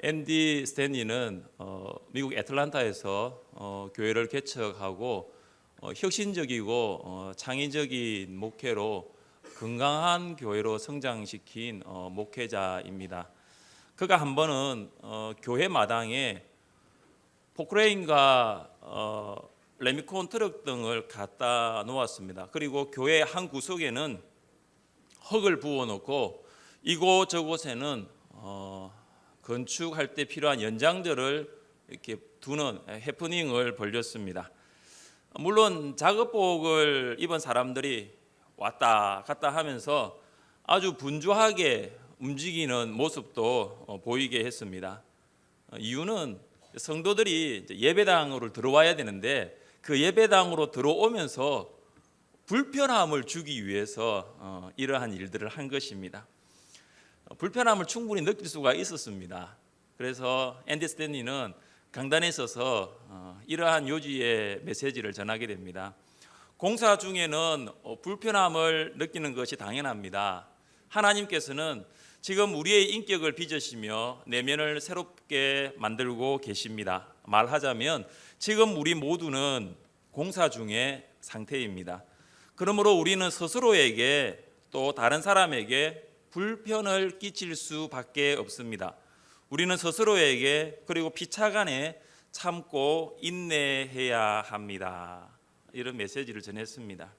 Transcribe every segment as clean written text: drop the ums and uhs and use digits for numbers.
앤디 스탠리는 미국 애틀랜타에서 교회를 개척하고 혁신적이고 창의적인 목회로 건강한 교회로 성장시킨 목회자입니다. 그가 한 번은 교회 마당에 포크레인과 레미콘 트럭 등을 갖다 놓았습니다. 그리고 교회 한 구석에는 흙을 부어놓고 이곳저곳에는 건축할 때 필요한 연장들을 이렇게 두는 해프닝을 벌였습니다. 물론 작업복을 입은 사람들이 왔다 갔다 하면서 아주 분주하게 움직이는 모습도 보이게 했습니다. 이유는 성도들이 예배당으로 들어와야 되는데 그 예배당으로 들어오면서 불편함을 주기 위해서 이러한 일들을 한 것입니다. 불편함을 충분히 느낄 수가 있었습니다. 그래서 앤디 스탠리는 강단에 서서 이러한 요지의 메시지를 전하게 됩니다. 공사 중에는 불편함을 느끼는 것이 당연합니다. 하나님께서는 지금 우리의 인격을 빚으시며 내면을 새롭게 만들고 계십니다. 말하자면 지금 우리 모두는 공사 중의 상태입니다. 그러므로 우리는 스스로에게 또 다른 사람에게 불편을 끼칠 수밖에 없습니다. 우리는 스스로에게 그리고 피차간에 참고 인내해야 합니다. 이런 메시지를 전했습니다.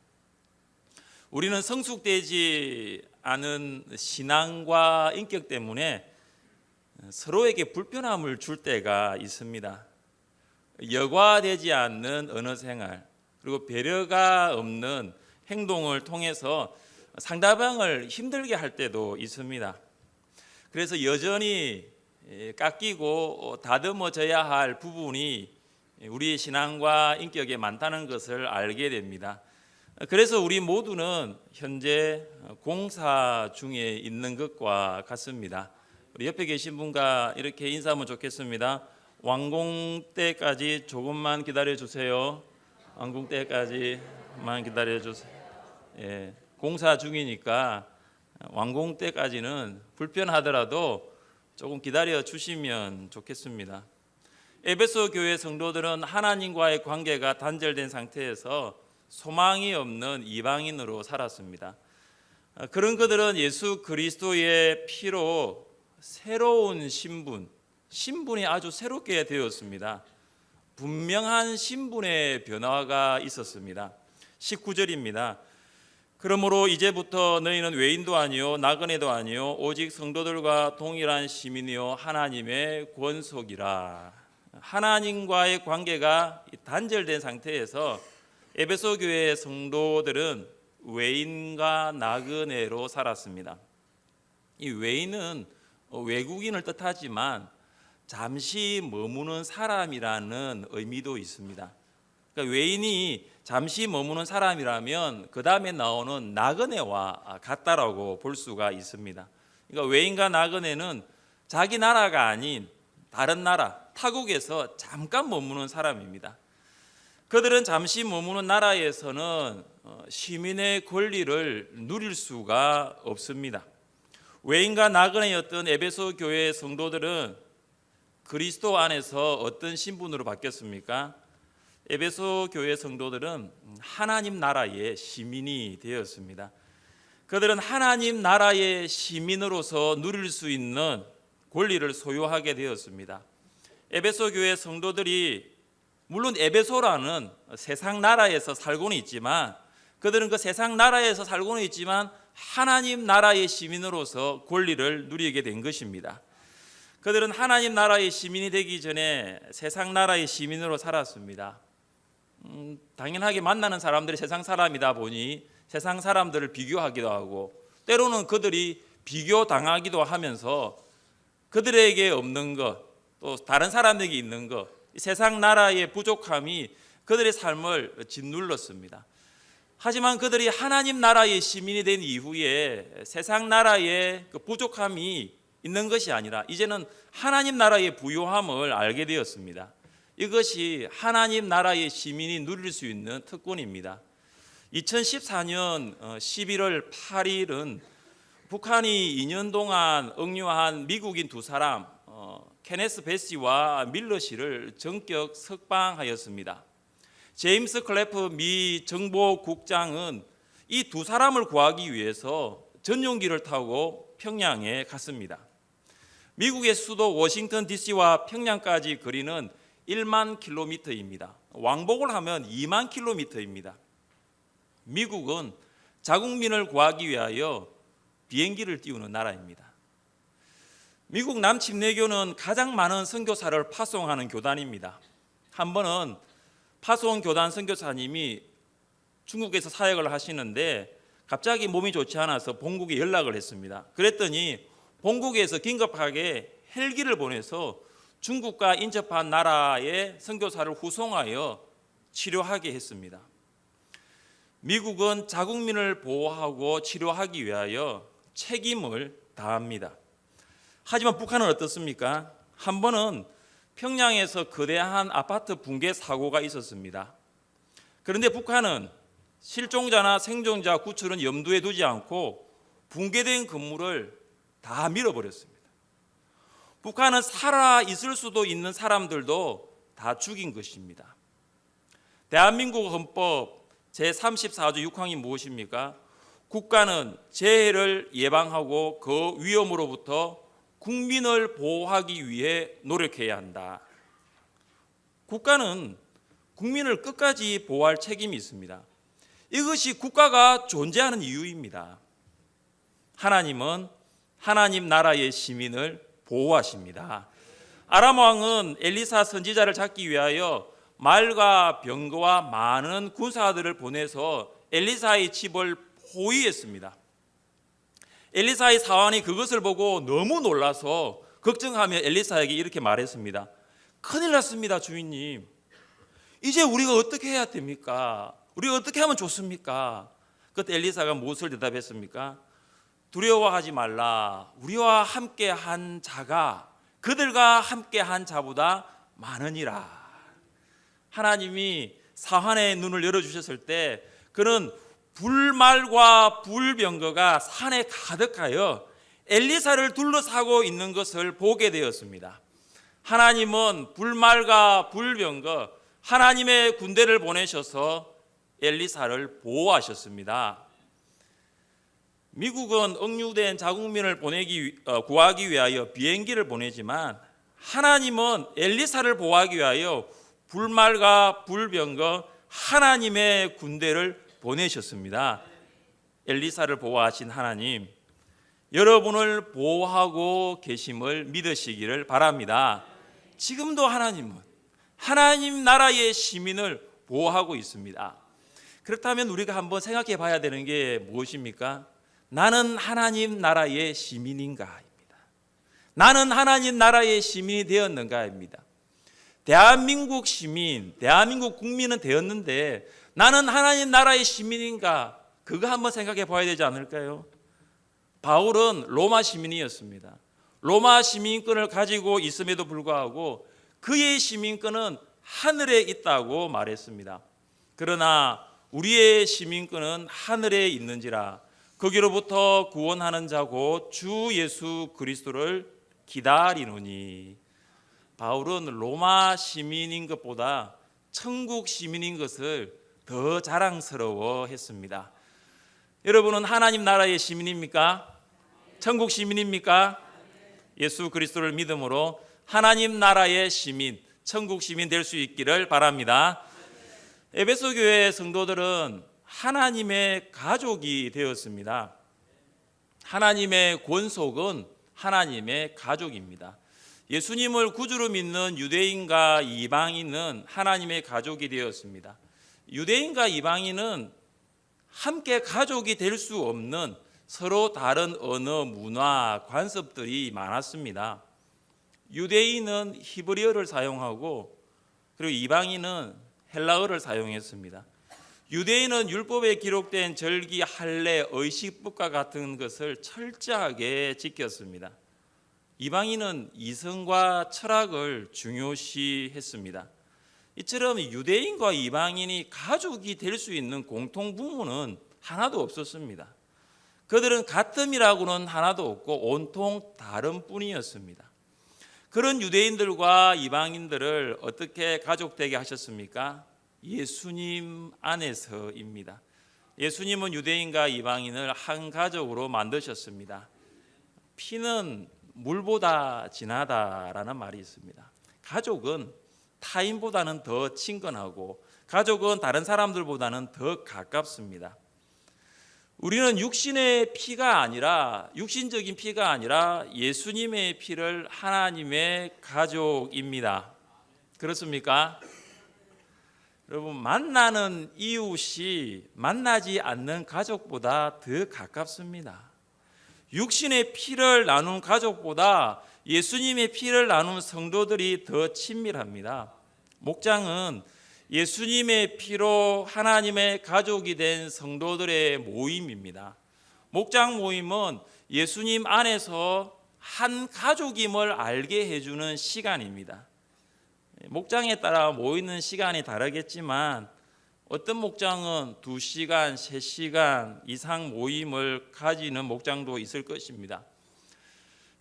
우리는 성숙되지 않은 신앙과 인격 때문에 서로에게 불편함을 줄 때가 있습니다. 여과되지 않는 언어 생활 그리고 배려가 없는 행동을 통해서 상대방을 힘들게 할 때도 있습니다. 그래서 여전히 깎이고 다듬어져야 할 부분이 우리의 신앙과 인격에 많다는 것을 알게 됩니다. 그래서 우리 모두는 현재 공사 중에 있는 것과 같습니다. 우리 옆에 계신 분과 이렇게 인사하면 좋겠습니다. 완공 때까지 조금만 기다려 주세요. 완공 때까지만 기다려 주세요. 예, 공사 중이니까 완공 때까지는 불편하더라도 조금 기다려 주시면 좋겠습니다. 에베소 교회 성도들은 하나님과의 관계가 단절된 상태에서 소망이 없는 이방인으로 살았습니다. 그런 그들은 예수 그리스도의 피로 새로운 신분이 아주 새롭게 되었습니다. 분명한 신분의 변화가 있었습니다. 19절입니다. 그러므로 이제부터 너희는 외인도 아니요 나그네도 아니요 오직 성도들과 동일한 시민이요 하나님의 권속이라. 하나님과의 관계가 단절된 상태에서 에베소 교회의 성도들은 외인과 나그네로 살았습니다. 이 외인은 외국인을 뜻하지만 잠시 머무는 사람이라는 의미도 있습니다. 그러니까 외인이 잠시 머무는 사람이라면 그 다음에 나오는 나그네와 같다라고 볼 수가 있습니다. 그러니까 외인과 나그네는 자기 나라가 아닌 다른 나라, 타국에서 잠깐 머무는 사람입니다. 그들은 잠시 머무는 나라에서는 시민의 권리를 누릴 수가 없습니다. 외인과 나그네였던 에베소 교회의 성도들은 그리스도 안에서 어떤 신분으로 바뀌었습니까? 에베소 교회 성도들은 하나님 나라의 시민이 되었습니다. 그들은 하나님 나라의 시민으로서 누릴 수 있는 권리를 소유하게 되었습니다. 에베소 교회 성도들이 물론 에베소라는 세상 나라에서 살고는 있지만 그들은 그 세상 나라에서 살고는 있지만 하나님 나라의 시민으로서 권리를 누리게 된 것입니다. 그들은 하나님 나라의 시민이 되기 전에 세상 나라의 시민으로 살았습니다. 당연하게 만나는 사람들이 세상 사람이다 보니 세상 사람들을 비교하기도 하고 때로는 그들이 비교당하기도 하면서 그들에게 없는 것, 또 다른 사람에게 있는 것, 세상 나라의 부족함이 그들의 삶을 짓눌렀습니다. 하지만 그들이 하나님 나라의 시민이 된 이후에 세상 나라의 그 부족함이 있는 것이 아니라 이제는 하나님 나라의 부요함을 알게 되었습니다. 이것이 하나님 나라의 시민이 누릴 수 있는 특권입니다. 2014년 11월 8일은 북한이 2년 동안 억류한 미국인 두 사람 케네스 베시와 밀러 씨를 전격 석방하였습니다. 제임스 클래프 미 정보국장은 이 두 사람을 구하기 위해서 전용기를 타고 평양에 갔습니다. 미국의 수도 워싱턴 DC와 평양까지 거리는 1만 킬로미터입니다. 왕복을 하면 2만 킬로미터입니다. 미국은 자국민을 구하기 위하여 비행기를 띄우는 나라입니다. 미국 남침례교는 가장 많은 선교사를 파송하는 교단입니다. 한 번은 파송 교단 선교사님이 중국에서 사역을 하시는데 갑자기 몸이 좋지 않아서 본국에 연락을 했습니다. 그랬더니 본국에서 긴급하게 헬기를 보내서 중국과 인접한 나라의 선교사를 후송하여 치료하게 했습니다. 미국은 자국민을 보호하고 치료하기 위하여 책임을 다합니다. 하지만 북한은 어떻습니까? 한 번은 평양에서 거대한 아파트 붕괴 사고가 있었습니다. 그런데 북한은 실종자나 생존자 구출은 염두에 두지 않고 붕괴된 건물을 다 밀어버렸습니다. 북한은 살아 있을 수도 있는 사람들도 다 죽인 것입니다. 대한민국 헌법 제34조 6항이 무엇입니까? 국가는 재해를 예방하고 그 위험으로부터 국민을 보호하기 위해 노력해야 한다. 국가는 국민을 끝까지 보호할 책임이 있습니다. 이것이 국가가 존재하는 이유입니다. 하나님은 하나님 나라의 시민을 보호하십니다. 아람 왕은 엘리사 선지자를 잡기 위하여 말과 병거와 많은 군사들을 보내서 엘리사의 집을 포위했습니다. 엘리사의 사환이 그것을 보고 너무 놀라서 걱정하며 엘리사에게 이렇게 말했습니다. 큰일 났습니다, 주인님. 이제 우리가 어떻게 해야 됩니까? 우리가 어떻게 하면 좋습니까? 그때 엘리사가 무엇을 대답했습니까? 두려워하지 말라. 우리와 함께한 자가 그들과 함께한 자보다 많으니라. 하나님이 사환의 눈을 열어주셨을 때 그는 불말과 불병거가 산에 가득하여 엘리사를 둘러싸고 있는 것을 보게 되었습니다. 하나님은 불말과 불병거 하나님의 군대를 보내셔서 엘리사를 보호하셨습니다. 미국은 억류된 자국민을 구하기 위하여 비행기를 보내지만 하나님은 엘리사를 보호하기 위하여 불말과 불병거 하나님의 군대를 보내셨습니다. 엘리사를 보호하신 하나님, 여러분을 보호하고 계심을 믿으시기를 바랍니다. 지금도 하나님은 하나님 나라의 시민을 보호하고 있습니다. 그렇다면 우리가 한번 생각해 봐야 되는 게 무엇입니까? 나는 하나님 나라의 시민인가입니다. 나는 하나님 나라의 시민이 되었는가입니다. 대한민국 시민, 대한민국 국민은 되었는데 나는 하나님 나라의 시민인가? 그거 한번 생각해 봐야 되지 않을까요? 바울은 로마 시민이었습니다. 로마 시민권을 가지고 있음에도 불구하고 그의 시민권은 하늘에 있다고 말했습니다. 그러나 우리의 시민권은 하늘에 있는지라 거기로부터 구원하는 자 곧 주 예수 그리스도를 기다리노니. 바울은 로마 시민인 것보다 천국 시민인 것을 더 자랑스러워했습니다. 여러분은 하나님 나라의 시민입니까? 천국 시민입니까? 예수 그리스도를 믿음으로 하나님 나라의 시민, 천국 시민 될 수 있기를 바랍니다. 에베소 교회 성도들은 하나님의 가족이 되었습니다. 하나님의 권속은 하나님의 가족입니다. 예수님을 구주로 믿는 유대인과 이방인은 하나님의 가족이 되었습니다. 유대인과 이방인은 함께 가족이 될 수 없는 서로 다른 언어, 문화, 관습들이 많았습니다. 유대인은 히브리어를 사용하고 그리고 이방인은 헬라어를 사용했습니다. 유대인은 율법에 기록된 절기, 할례, 의식법과 같은 것을 철저하게 지켰습니다. 이방인은 이성과 철학을 중요시했습니다. 이처럼 유대인과 이방인이 가족이 될 수 있는 공통 부분은 하나도 없었습니다. 그들은 같음이라고는 하나도 없고 온통 다른 뿐이었습니다. 그런 유대인들과 이방인들을 어떻게 가족되게 하셨습니까? 예수님 안에서입니다. 예수님은 유대인과 이방인을 한 가족으로 만드셨습니다. 피는 물보다 진하다라는 말이 있습니다. 가족은 타인보다는 더 친근하고 가족은 다른 사람들보다는 더 가깝습니다. 우리는 육신의 피가 아니라 육신적인 피가 아니라 예수님의 피를 하나님의 가족입니다. 그렇습니까? 여러분, 만나는 이웃이 만나지 않는 가족보다 더 가깝습니다. 육신의 피를 나눈 가족보다 예수님의 피를 나눈 성도들이 더 친밀합니다. 목장은 예수님의 피로 하나님의 가족이 된 성도들의 모임입니다. 목장 모임은 예수님 안에서 한 가족임을 알게 해주는 시간입니다. 목장에 따라 모이는 시간이 다르겠지만 어떤 목장은 2시간, 3시간 이상 모임을 가지는 목장도 있을 것입니다.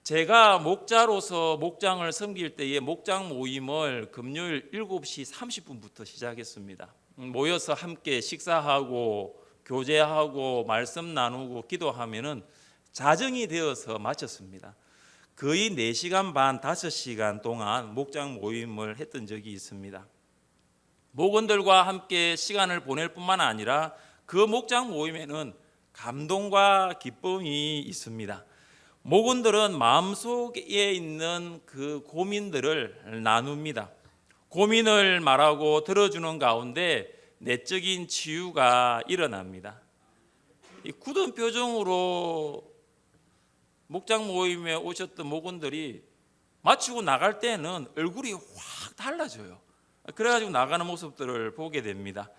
제가 목자로서 목장을 섬길 때에 목장 모임을 금요일 7시 30분부터 시작했습니다. 모여서 함께 식사하고 교제하고 말씀 나누고 기도하면은 자정이 되어서 마쳤습니다. 거의 4시간 반, 5시간 동안 목장 모임을 했던 적이 있습니다. 목원들과 함께 시간을 보낼 뿐만 아니라 그 목장 모임에는 감동과 기쁨이 있습니다. 목원들은 마음속에 있는 그 고민들을 나눕니다. 고민을 말하고 들어주는 가운데 내적인 치유가 일어납니다. 이 굳은 표정으로 목장 모임에 오셨던 목원들이 마치고 나갈 때는 얼굴이 확 달라져요. 그래가지고 나가는 모습들을 보게 됩니다.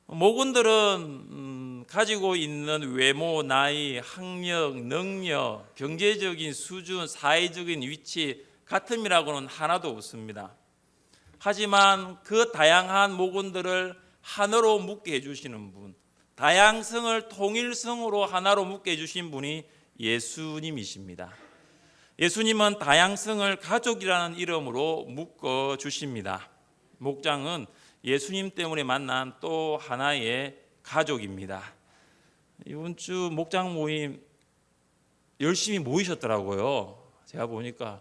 목원들은 가지고 있는 외모, 나이, 학력, 능력, 경제적인 수준, 사회적인 위치 같음이라고는 하나도 없습니다. 하지만 그 다양한 목원들을 하나로 묶게 해주시는 분, 다양성을 통일성으로 하나로 묶게 해주신 분이 예수님이십니다. 예수님은 다양성을 가족이라는 이름으로 묶어 주십니다. 목장은 예수님 때문에 만난 또 하나의 가족입니다. 이번 주 목장 모임 열심히 모이셨더라고요. 제가 보니까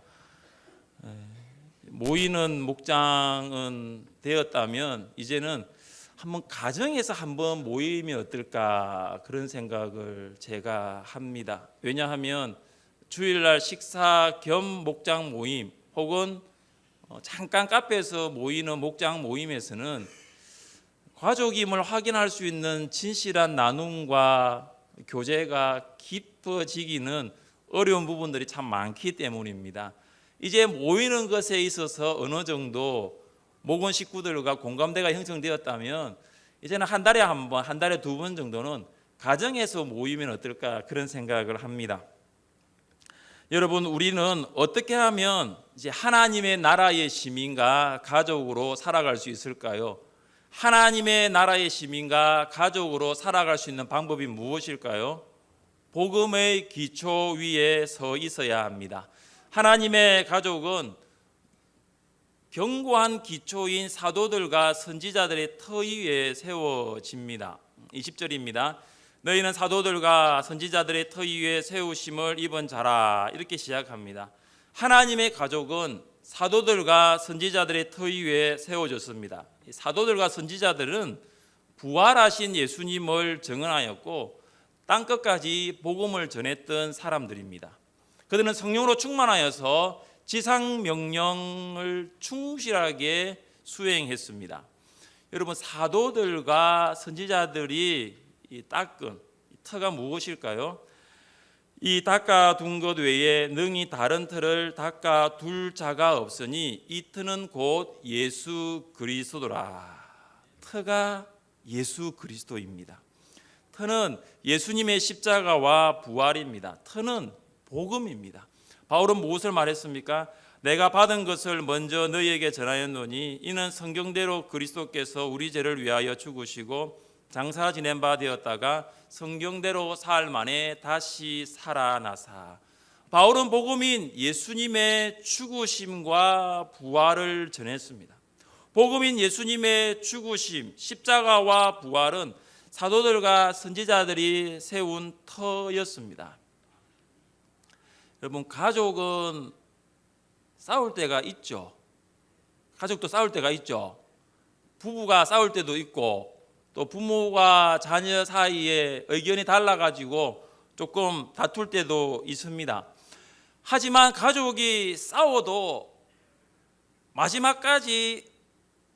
모이는 목장은 되었다면 이제는 한번 가정에서 한번 모이면 어떨까 그런 생각을 제가 합니다. 왜냐하면 주일날 식사 겸 목장 모임 혹은 잠깐 카페에서 모이는 목장 모임에서는 가족임을 확인할 수 있는 진실한 나눔과 교제가 깊어지기는 어려운 부분들이 참 많기 때문입니다. 이제 모이는 것에 있어서 어느 정도 목원 식구들과 공감대가 형성되었다면 이제는 한 달에 한 번, 한 달에 2번 정도는 가정에서 모이면 어떨까 그런 생각을 합니다. 여러분, 우리는 어떻게 하면 이제 하나님의 나라의 시민과 가족으로 살아갈 수 있을까요? 하나님의 나라의 시민과 가족으로 살아갈 수 있는 방법이 무엇일까요? 복음의 기초 위에 서 있어야 합니다. 하나님의 가족은 견고한 기초인 사도들과 선지자들의 터 위에 세워집니다. 20절입니다. 너희는 사도들과 선지자들의 터 위에 세우심을 입은 자라. 이렇게 시작합니다. 하나님의 가족은 사도들과 선지자들의 터 위에 세워졌습니다. 사도들과 선지자들은 부활하신 예수님을 증언하였고 땅끝까지 복음을 전했던 사람들입니다. 그들은 성령으로 충만하여서 지상 명령을 충실하게 수행했습니다. 여러분, 사도들과 선지자들이 닦은 터가 무엇일까요? 이 닦아둔 것 외에 능히 다른 터를 닦아둘 자가 없으니 이 터는 곧 예수 그리스도라. 터가 예수 그리스도입니다. 터는 예수님의 십자가와 부활입니다. 터는 복음입니다. 바울은 무엇을 말했습니까? 내가 받은 것을 먼저 너희에게 전하였노니 이는 성경대로 그리스도께서 우리 죄를 위하여 죽으시고 장사 지낸 바 되었다가 성경대로 사흘 만에 다시 살아나사 바울은 복음인 예수님의 죽으심과 부활을 전했습니다. 복음인 예수님의 죽으심, 십자가와 부활은 사도들과 선지자들이 세운 터였습니다. 여러분, 가족은 싸울 때가 있죠. 가족도 싸울 때가 있죠. 부부가 싸울 때도 있고, 또 부모와 자녀 사이에 의견이 달라가지고 조금 다툴 때도 있습니다. 하지만 가족이 싸워도 마지막까지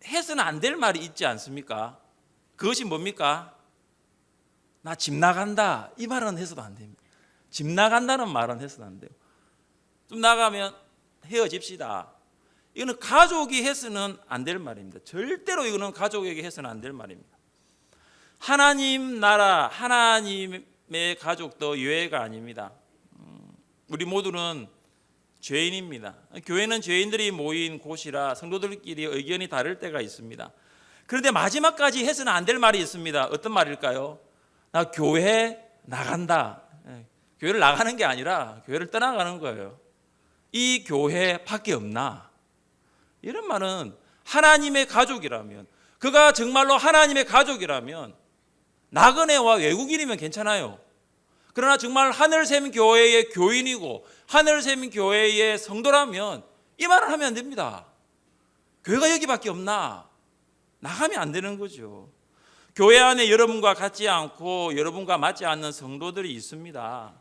해서는 안 될 말이 있지 않습니까? 그것이 뭡니까? 나 집 나간다, 이 말은 해서도 안 됩니다. 집 나간다는 말은 해서도 안 돼요. 좀 나가면 헤어집시다. 이거는 가족이 해서는 안 될 말입니다. 절대로 이거는 가족에게 해서는 안 될 말입니다. 하나님 나라, 하나님의 가족도 예외가 아닙니다. 우리 모두는 죄인입니다. 교회는 죄인들이 모인 곳이라 성도들끼리 의견이 다를 때가 있습니다. 그런데 마지막까지 해서는 안 될 말이 있습니다. 어떤 말일까요? 나 교회 나간다. 교회를 나가는 게 아니라 교회를 떠나가는 거예요. 이 교회 밖에 없나? 이런 말은 하나님의 가족이라면, 그가 정말로 하나님의 가족이라면 나그네와 외국인이면 괜찮아요. 그러나 정말 하늘샘 교회의 교인이고 하늘샘 교회의 성도라면 이 말을 하면 안 됩니다. 교회가 여기밖에 없나? 나가면 안 되는 거죠. 교회 안에 여러분과 같지 않고 여러분과 맞지 않는 성도들이 있습니다.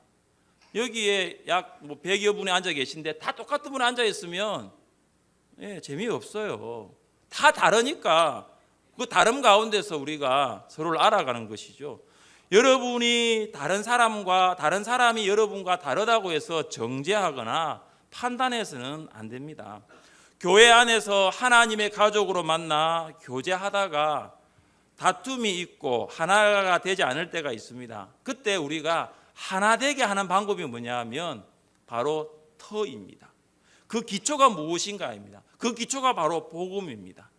여기에 약 100여 분이 앉아 계신데 다 똑같은 분이 앉아 있으면 재미없어요. 다 다르니까 그 다름 가운데서 우리가 서로를 알아가는 것이죠. 여러분이 다른 사람이 여러분과 다르다고 해서 정죄하거나 판단해서는 안 됩니다. 교회 안에서 하나님의 가족으로 만나 교제하다가 다툼이 있고 하나가 되지 않을 때가 있습니다. 그때 우리가 하나 되게 하는 방법이 뭐냐면 바로 터입니다. 그 기초가 무엇인가입니다. 그 기초가 바로 복음입니다.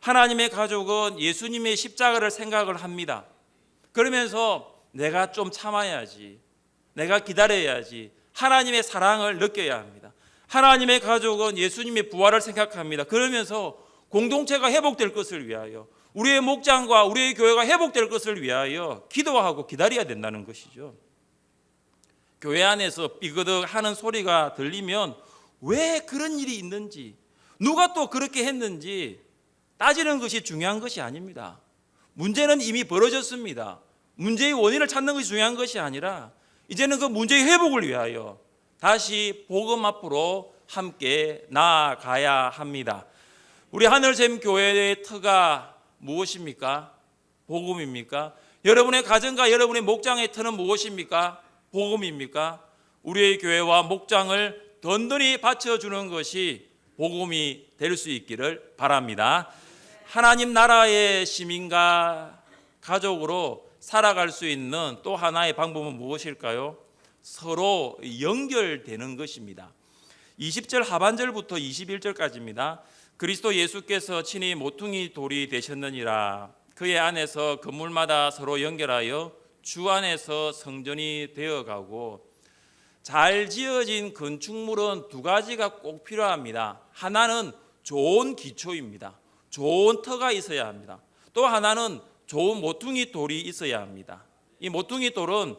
하나님의 가족은 예수님의 십자가를 생각을 합니다. 그러면서 내가 좀 참아야지, 내가 기다려야지, 하나님의 사랑을 느껴야 합니다. 하나님의 가족은 예수님의 부활을 생각합니다. 그러면서 공동체가 회복될 것을 위하여, 우리의 목장과 우리의 교회가 회복될 것을 위하여 기도하고 기다려야 된다는 것이죠. 교회 안에서 삐그덕 하는 소리가 들리면 왜 그런 일이 있는지, 누가 또 그렇게 했는지 따지는 것이 중요한 것이 아닙니다. 문제는 이미 벌어졌습니다. 문제의 원인을 찾는 것이 중요한 것이 아니라 이제는 그 문제의 회복을 위하여 다시 복음 앞으로 함께 나아가야 합니다. 우리 하늘샘 교회의 터가 무엇입니까? 복음입니까? 여러분의 가정과 여러분의 목장의 터는 무엇입니까? 복음입니까? 우리의 교회와 목장을 든든히 받쳐주는 것이 복음이 될 수 있기를 바랍니다. 하나님 나라의 시민과 가족으로 살아갈 수 있는 또 하나의 방법은 무엇일까요? 서로 연결되는 것입니다. 20절 하반절부터 21절까지입니다. 그리스도 예수께서 친히 모퉁이 돌이 되셨느니라. 그의 안에서 건물마다 서로 연결하여 주 안에서 성전이 되어가고, 잘 지어진 건축물은 두 가지가 꼭 필요합니다. 하나는 좋은 기초입니다. 좋은 터가 있어야 합니다. 또 하나는 좋은 모퉁이 돌이 있어야 합니다. 이 모퉁이 돌은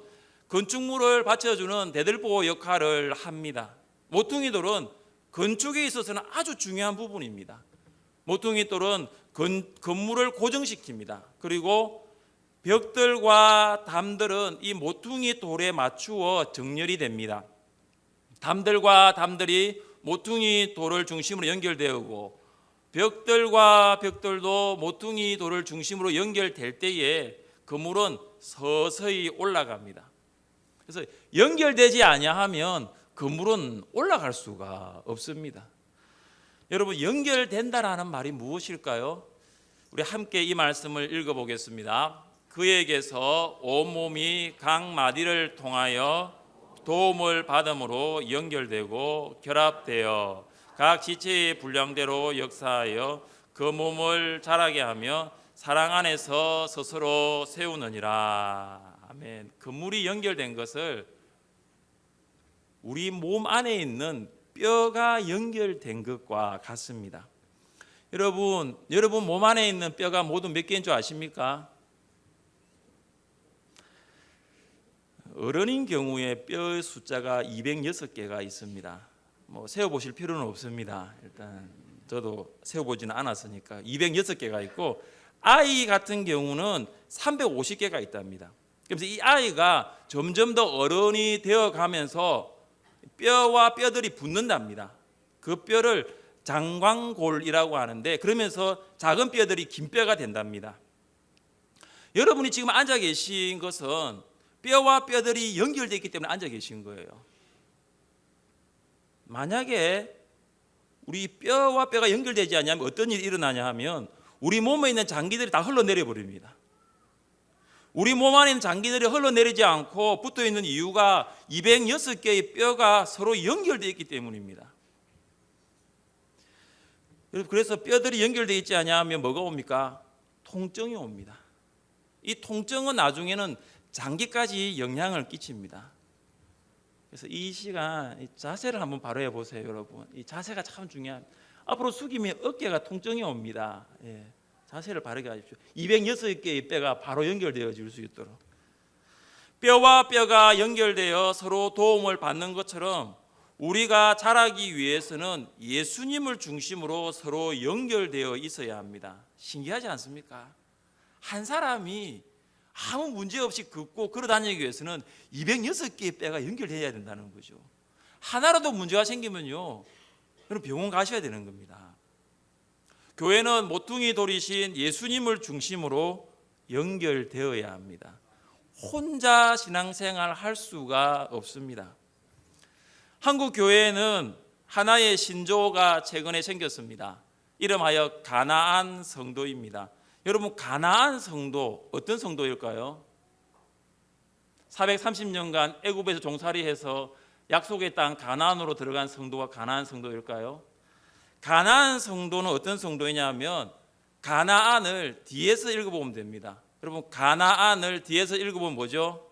건축물을 받쳐주는 대들보 역할을 합니다. 모퉁이 돌은 건축에 있어서는 아주 중요한 부분입니다. 모퉁이 돌은 건물을 고정시킵니다. 그리고 벽들과 담들은 이 모퉁이 돌에 맞추어 정렬이 됩니다. 담들과 담들이 모퉁이 돌을 중심으로 연결되고, 벽들과 벽들도 모퉁이 돌을 중심으로 연결될 때에 건물은 서서히 올라갑니다. 그래서 연결되지 아니하면 건물은 올라갈 수가 없습니다. 여러분, 연결된다라는 말이 무엇일까요? 우리 함께 이 말씀을 읽어보겠습니다. 그에게서 온몸이 각 마디를 통하여 도움을 받음으로 연결되고 결합되어 각 지체의 분량대로 역사하여 그 몸을 자라게 하며 사랑 안에서 스스로 세우느니라. 아멘. 건물이 연결된 것을 우리 몸 안에 있는 뼈가 연결된 것과 같습니다. 여러분 몸 안에 있는 뼈가 모두 몇 개인 줄 아십니까? 어른인 경우에 뼈의 숫자가 206개가 있습니다. 세어보실 필요는 없습니다. 일단 저도 세어보지는 않았으니까 206개가 있고, 아이 같은 경우는 350개가 있답니다. 그래서 이 아이가 점점 더 어른이 되어가면서 뼈와 뼈들이 붙는답니다. 그 뼈를 장광골이라고 하는데, 그러면서 작은 뼈들이 긴 뼈가 된답니다. 여러분이 지금 앉아 계신 것은 뼈와 뼈들이 연결되어 있기 때문에 앉아 계신 거예요. 만약에 우리 뼈와 뼈가 연결되지 않으면 어떤 일이 일어나냐 하면 우리 몸에 있는 장기들이 다 흘러내려 버립니다. 우리 몸 안에 있는 장기들이 흘러내리지 않고 붙어 있는 이유가 206개의 뼈가 서로 연결되어 있기 때문입니다. 그래서 뼈들이 연결되어 있지 않으면 뭐가 옵니까? 통증이 옵니다. 이 통증은 나중에는 장기까지 영향을 끼칩니다. 그래서 이 시간 자세를 한번 바로 해보세요, 여러분. 이 자세가 참 중요합니다. 앞으로 숙이면 어깨가 통증이 옵니다. 자세를 바르게 하십시오. 206개의 뼈가 바로 연결되어질 수 있도록. 뼈와 뼈가 연결되어 서로 도움을 받는 것처럼 우리가 자라기 위해서는 예수님을 중심으로 서로 연결되어 있어야 합니다. 신기하지 않습니까? 한 사람이 아무 문제 없이 걷고 걸어 다니기 위해서는 206개의 뼈가 연결되어야 된다는 거죠. 하나라도 문제가 생기면요, 그럼 병원 가셔야 되는 겁니다. 교회는 모퉁이 돌이신 예수님을 중심으로 연결되어야 합니다. 혼자 신앙생활 할 수가 없습니다. 한국 교회에는 하나의 신조어가 최근에 생겼습니다. 이름하여 가나안 성도입니다. 여러분, 가나안 성도 어떤 성도일까요? 430년간 애굽에서 종살이해서 약속의 땅 가나안으로 들어간 성도가 가나안 성도일까요? 가나안 성도는 어떤 성도이냐면 가나안을 뒤에서 읽어보면 됩니다. 여러분, 가나안을 뒤에서 읽어보면 뭐죠?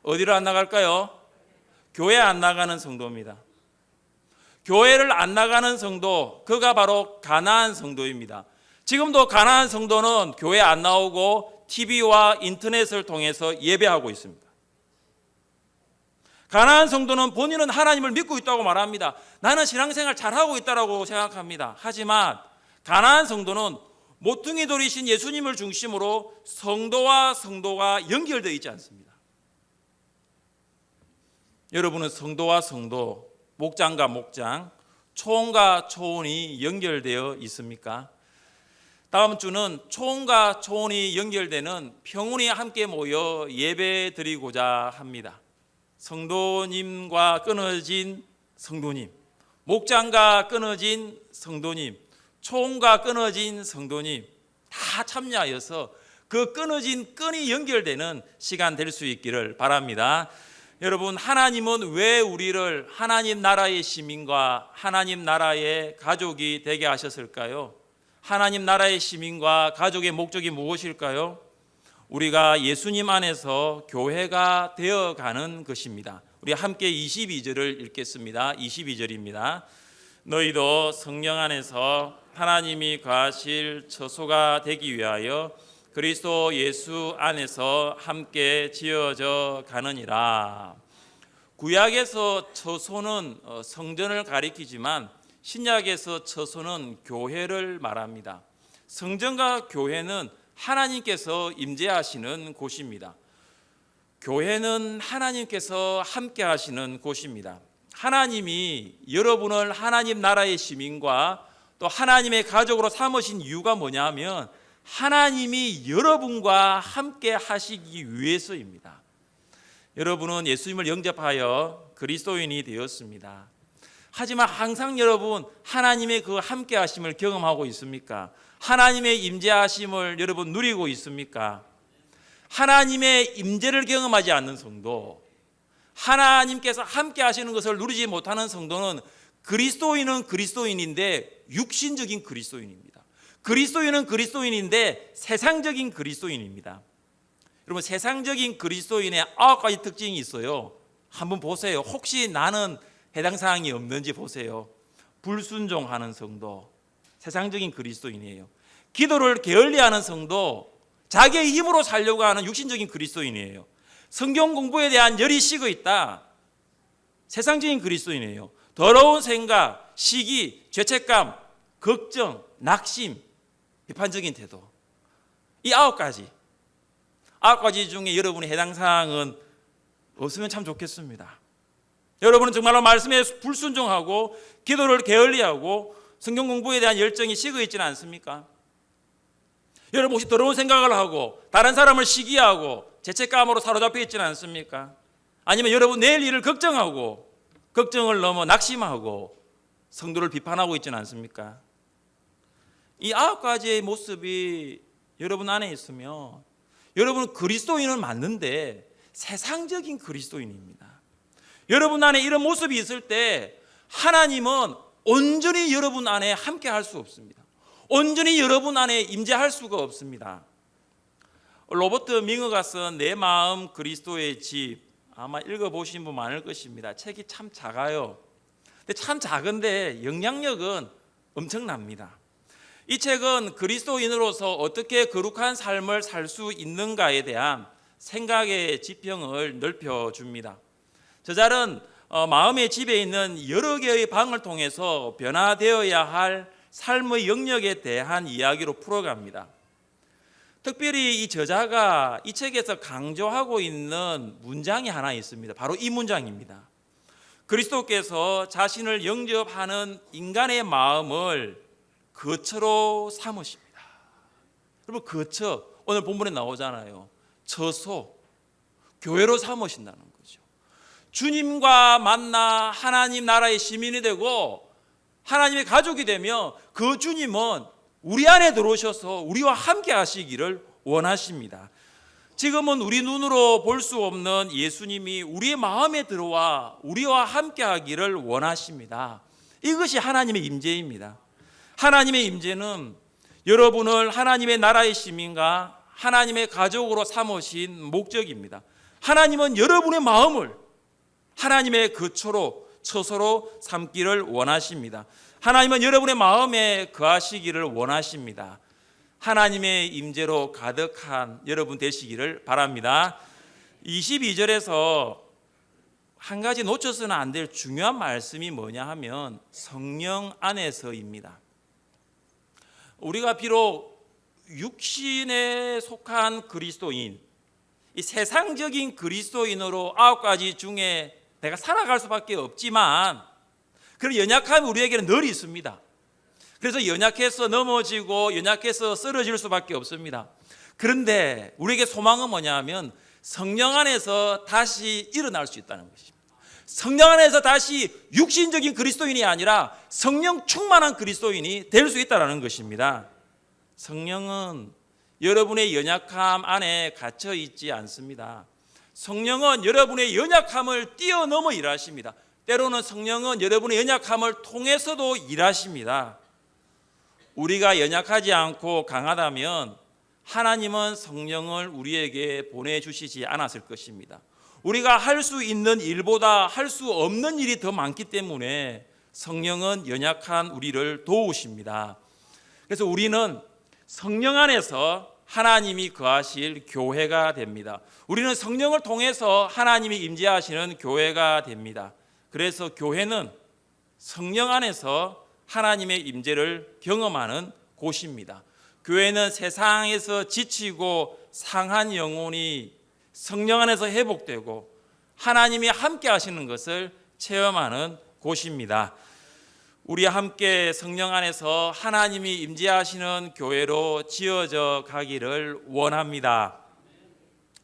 어디로 안 나갈까요? 교회 안 나가는 성도입니다. 교회를 안 나가는 성도, 그가 바로 가나안 성도입니다. 지금도 가나안 성도는 교회 안 나오고 TV와 인터넷을 통해서 예배하고 있습니다. 가나안 성도는 본인은 하나님을 믿고 있다고 말합니다. 나는 신앙생활 잘하고 있다고 생각합니다. 하지만 가나안 성도는 모퉁이 돌이신 예수님을 중심으로 성도와 성도가 연결되어 있지 않습니다. 여러분은 성도와 성도, 목장과 목장, 초원과 초원이 연결되어 있습니까? 다음 주는 초원과 초원이 연결되는 평온이 함께 모여 예배 드리고자 합니다. 성도님과 끊어진 성도님, 목장과 끊어진 성도님, 초원과 끊어진 성도님 다 참여하여서 그 끊어진 끈이 연결되는 시간 될 수 있기를 바랍니다. 여러분, 하나님은 왜 우리를 하나님 나라의 시민과 하나님 나라의 가족이 되게 하셨을까요? 하나님 나라의 시민과 가족의 목적이 무엇일까요? 우리가 예수님 안에서 교회가 되어가는 것입니다. 우리 함께 22절을 읽겠습니다. 22절입니다. 너희도 성령 안에서 하나님이 거하실 처소가 되기 위하여 그리스도 예수 안에서 함께 지어져 가느니라. 구약에서 처소는 성전을 가리키지만 신약에서 처소는 교회를 말합니다. 성전과 교회는 하나님께서 임재하시는 곳입니다. 교회는 하나님께서 함께 하시는 곳입니다. 하나님이 여러분을 하나님 나라의 시민과 또 하나님의 가족으로 삼으신 이유가 뭐냐면 하나님이 여러분과 함께 하시기 위해서입니다. 여러분은 예수님을 영접하여 그리스도인이 되었습니다. 하지만 항상 여러분 하나님의 그 함께 하심을 경험하고 있습니까? 하나님의 임재하심을 여러분 누리고 있습니까? 하나님의 임재를 경험하지 않는 성도, 하나님께서 함께 하시는 것을 누리지 못하는 성도는 그리스도인은 그리스도인인데 육신적인 그리스도인입니다. 그리스도인은 그리스도인인데 세상적인 그리스도인입니다. 여러분, 세상적인 그리스도인의 9가지 특징이 있어요. 한번 보세요. 혹시 나는 해당 사항이 없는지 보세요. 불순종하는 성도, 세상적인 그리스도인이에요. 기도를 게을리하는 성도, 자기의 힘으로 살려고 하는 육신적인 그리스도인이에요. 성경 공부에 대한 열이 식어 있다, 세상적인 그리스도인이에요. 더러운 생각, 시기, 죄책감, 걱정, 낙심, 비판적인 태도. 이 9가지 중에 여러분의 해당 사항은 없으면 참 좋겠습니다. 여러분은 정말로 말씀에 불순종하고 기도를 게을리하고 성경 공부에 대한 열정이 식어 있지는 않습니까? 여러분 혹시 더러운 생각을 하고 다른 사람을 시기하고 죄책감으로 사로잡혀 있지는 않습니까? 아니면 여러분 내일 일을 걱정하고 걱정을 넘어 낙심하고 성도를 비판하고 있지는 않습니까? 이 9가지의 모습이 여러분 안에 있으면 여러분은 그리스도인은 맞는데 세상적인 그리스도인입니다. 여러분 안에 이런 모습이 있을 때 하나님은 온전히 여러분 안에 함께 할 수 없습니다. 온전히 여러분 안에 임재할 수가 없습니다. 로버트 밍어가 쓴 내 마음 그리스도의 집, 아마 읽어보신 분 많을 것입니다. 책이 참 작아요. 근데 참 작은데 영향력은 엄청납니다. 이 책은 그리스도인으로서 어떻게 거룩한 삶을 살 수 있는가에 대한 생각의 지평을 넓혀줍니다. 저자는 마음의 집에 있는 여러 개의 방을 통해서 변화되어야 할 삶의 영역에 대한 이야기로 풀어갑니다. 특별히 이 저자가 이 책에서 강조하고 있는 문장이 하나 있습니다. 바로 이 문장입니다. 그리스도께서 자신을 영접하는 인간의 마음을 거처로 삼으십니다. 여러분, 거처 오늘 본문에 나오잖아요. 처소, 교회로 삼으신다는 거죠. 주님과 만나 하나님 나라의 시민이 되고 하나님의 가족이 되며 그 주님은 우리 안에 들어오셔서 우리와 함께 하시기를 원하십니다. 지금은 우리 눈으로 볼 수 없는 예수님이 우리의 마음에 들어와 우리와 함께 하기를 원하십니다. 이것이 하나님의 임재입니다. 하나님의 임재는 여러분을 하나님의 나라의 시민과 하나님의 가족으로 삼으신 목적입니다. 하나님은 여러분의 마음을 하나님의 거처로, 처소로 삼기를 원하십니다. 하나님은 여러분의 마음에 거하시기를 원하십니다. 하나님의 임재로 가득한 여러분 되시기를 바랍니다. 22절에서 한 가지 놓쳐서는 안 될 중요한 말씀이 뭐냐 하면 성령 안에서입니다. 우리가 비록 육신에 속한 그리스도인, 이 세상적인 그리스도인으로 9가지 중에 내가 살아갈 수밖에 없지만 그런 연약함이 우리에게는 늘 있습니다. 그래서 연약해서 넘어지고 연약해서 쓰러질 수밖에 없습니다. 그런데 우리에게 소망은 뭐냐면 성령 안에서 다시 일어날 수 있다는 것입니다. 성령 안에서 다시 육신적인 그리스도인이 아니라 성령 충만한 그리스도인이 될 수 있다는 것입니다. 성령은 여러분의 연약함 안에 갇혀 있지 않습니다. 성령은 여러분의 연약함을 뛰어넘어 일하십니다. 때로는 성령은 여러분의 연약함을 통해서도 일하십니다. 우리가 연약하지 않고 강하다면 하나님은 성령을 우리에게 보내주시지 않았을 것입니다. 우리가 할 수 있는 일보다 할 수 없는 일이 더 많기 때문에 성령은 연약한 우리를 도우십니다. 그래서 우리는 성령 안에서 하나님이 거하실 교회가 됩니다. 우리는 성령을 통해서 하나님이 임재하시는 교회가 됩니다. 그래서 교회는 성령 안에서 하나님의 임재를 경험하는 곳입니다. 교회는 세상에서 지치고 상한 영혼이 성령 안에서 회복되고 하나님이 함께 하시는 것을 체험하는 곳입니다. 우리 함께 성령 안에서 하나님이 임재하시는 교회로 지어져 가기를 원합니다.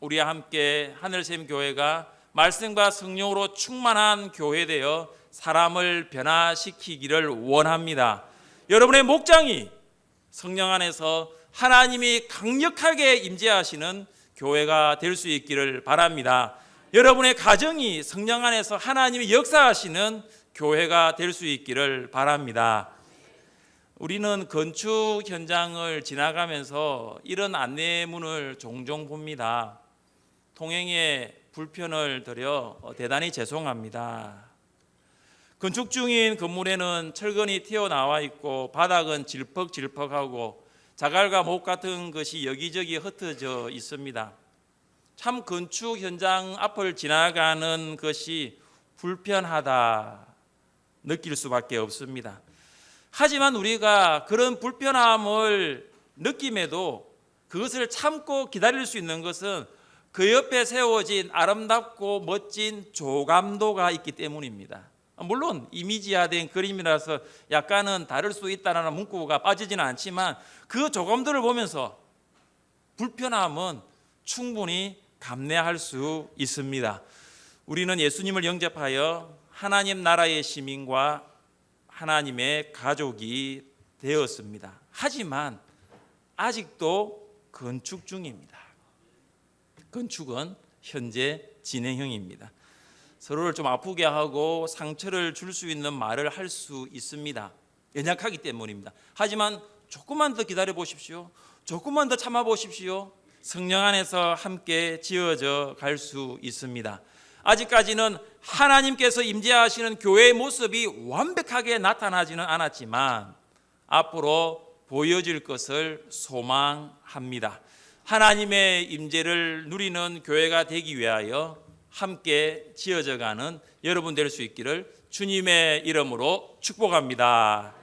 우리 함께 하늘샘 교회가 말씀과 성령으로 충만한 교회 되어 사람을 변화시키기를 원합니다. 여러분의 목장이 성령 안에서 하나님이 강력하게 임재하시는 교회가 될 수 있기를 바랍니다. 여러분의 가정이 성령 안에서 하나님이 역사하시는 교회가 될 수 있기를 바랍니다. 우리는 건축 현장을 지나가면서 이런 안내문을 종종 봅니다. 통행에 불편을 드려 대단히 죄송합니다. 건축 중인 건물에는 철근이 튀어나와 있고 바닥은 질퍽질퍽하고 자갈과 목 같은 것이 여기저기 흩어져 있습니다. 참 건축 현장 앞을 지나가는 것이 불편하다 느낄 수밖에 없습니다. 하지만 우리가 그런 불편함을 느낌에도 그것을 참고 기다릴 수 있는 것은 그 옆에 세워진 아름답고 멋진 조감도가 있기 때문입니다. 물론 이미지화된 그림이라서 약간은 다를 수 있다는 문구가 빠지지는 않지만 그 조감도를 보면서 불편함은 충분히 감내할 수 있습니다. 우리는 예수님을 영접하여 하나님 나라의 시민과 하나님의 가족이 되었습니다. 하지만 아직도 건축 중입니다. 건축은 현재 진행형입니다. 서로를 좀 아프게 하고 상처를 줄 수 있는 말을 할 수 있습니다. 연약하기 때문입니다. 하지만 조금만 더 기다려 보십시오. 조금만 더 참아 보십시오. 성령 안에서 함께 지어져 갈 수 있습니다. 아직까지는 하나님께서 임재하시는 교회의 모습이 완벽하게 나타나지는 않았지만 앞으로 보여질 것을 소망합니다. 하나님의 임재를 누리는 교회가 되기 위하여 함께 지어져가는 여러분 될 수 있기를 주님의 이름으로 축복합니다.